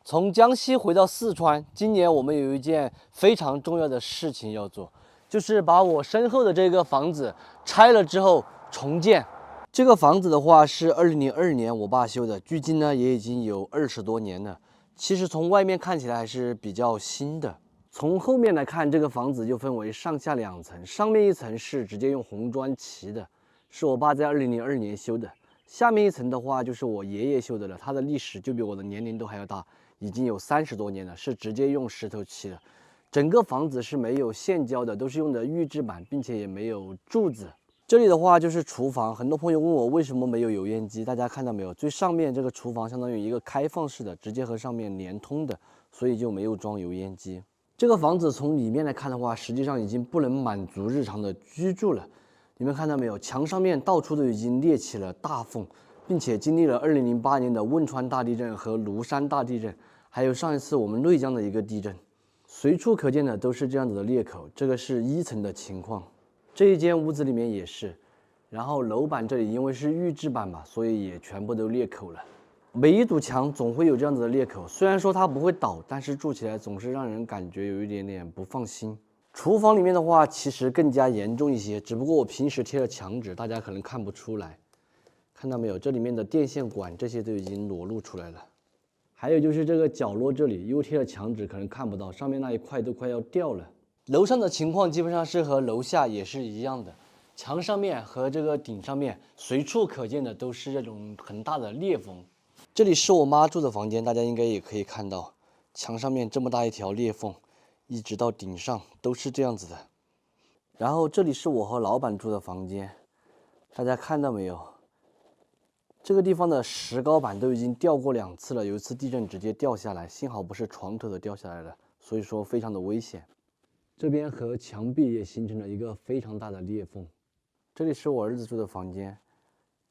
从江西回到四川，今年我们有一件非常重要的事情要做，就是把我身后的这个房子拆了之后重建。这个房子的话是2002年我爸修的，距今呢也已经有20多年了。其实从外面看起来还是比较新的。从后面来看，这个房子就分为上下2层，上面一层是直接用红砖砌的，是我爸在2002年修的。下面一层的话就是我爷爷修的了，它的历史就比我的年龄都还要大。已经有30多年了，是直接用石头砌的。整个房子是没有现浇的，都是用的预制板，并且也没有柱子。这里的话就是厨房，很多朋友问我为什么没有油烟机，大家看到没有？最上面这个厨房相当于一个开放式的，直接和上面连通的，所以就没有装油烟机。这个房子从里面来看的话，实际上已经不能满足日常的居住了。你们看到没有？墙上面到处都已经裂起了大缝。并且经历了2008年的汶川大地震和庐山大地震，还有上一次我们内江的一个地震，随处可见的都是这样子的裂口。这个是1层的情况，这一间屋子里面也是。然后楼板这里因为是预制板嘛，所以也全部都裂口了。每一堵墙总会有这样子的裂口，虽然说它不会倒，但是住起来总是让人感觉有一点点不放心。厨房里面的话，其实更加严重一些，只不过我平时贴了墙纸，大家可能看不出来。看到没有？这里面的电线管这些都已经裸露出来了。还有就是这个角落这里又贴了墙纸，可能看不到，上面那一块都快要掉了。楼上的情况基本上是和楼下也是一样的，墙上面和这个顶上面随处可见的都是这种很大的裂缝。这里是我妈住的房间，大家应该也可以看到，墙上面这么大一条裂缝，一直到顶上都是这样子的。然后这里是我和老板住的房间，大家看到没有？这个地方的石膏板都已经掉过2次了，有一次地震直接掉下来，幸好不是床头的掉下来了，所以说非常的危险。这边和墙壁也形成了一个非常大的裂缝。这里是我儿子住的房间，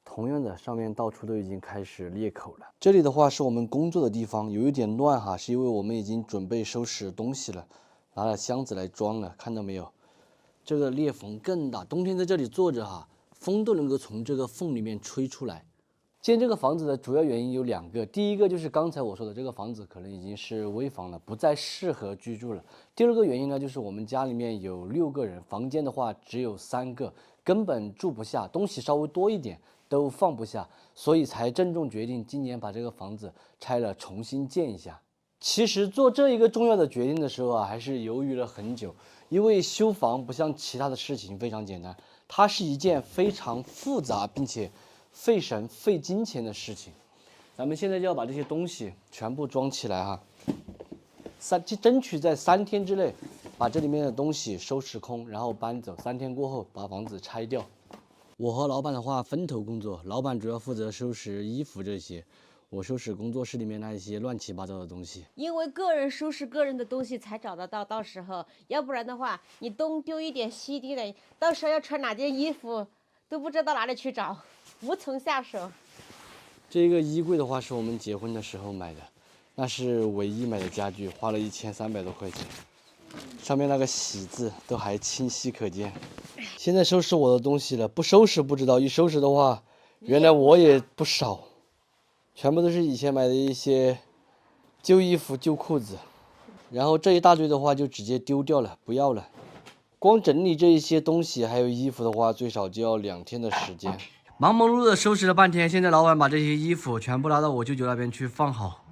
同样的上面到处都已经开始裂口了。这里的话是我们工作的地方，有一点乱哈，是因为我们已经准备收拾东西了，拿了箱子来装了，看到没有？这个裂缝更大，冬天在这里坐着哈，风都能够从这个缝里面吹出来。建这个房子的主要原因有2个，第一个就是刚才我说的，这个房子可能已经是危房了，不再适合居住了。第二个原因呢，就是我们家里面有6个人，房间的话只有3个，根本住不下，东西稍微多一点都放不下，所以才郑重决定今年把这个房子拆了，重新建一下。其实做这一个重要的决定的时候啊，还是犹豫了很久，因为修房不像其他的事情非常简单，它是一件非常复杂并且费神费金钱的事情。咱们现在就要把这些东西全部装起来哈，争取在3天之内把这里面的东西收拾空，然后搬走。3天过后把房子拆掉。我和老板的话分头工作，老板主要负责收拾衣服这些，我收拾工作室里面那一些乱七八糟的东西。因为个人收拾个人的东西才找得到，到时候要不然的话，你东丢一点西丢一点，到时候要穿哪件衣服都不知道哪里去找，无从下手。这个衣柜的话是我们结婚的时候买的，那是唯一买的家具，花了1300多块钱，上面那个喜字都还清晰可见。现在收拾我的东西了，不收拾不知道，一收拾的话，原来我也不少，全部都是以前买的一些旧衣服、旧裤子，然后这一大堆的话就直接丢掉了，不要了。光整理这一些东西还有衣服的话，最少就要2天的时间。忙忙碌碌的收拾了半天，现在老板把这些衣服全部拉到我舅舅那边去放好。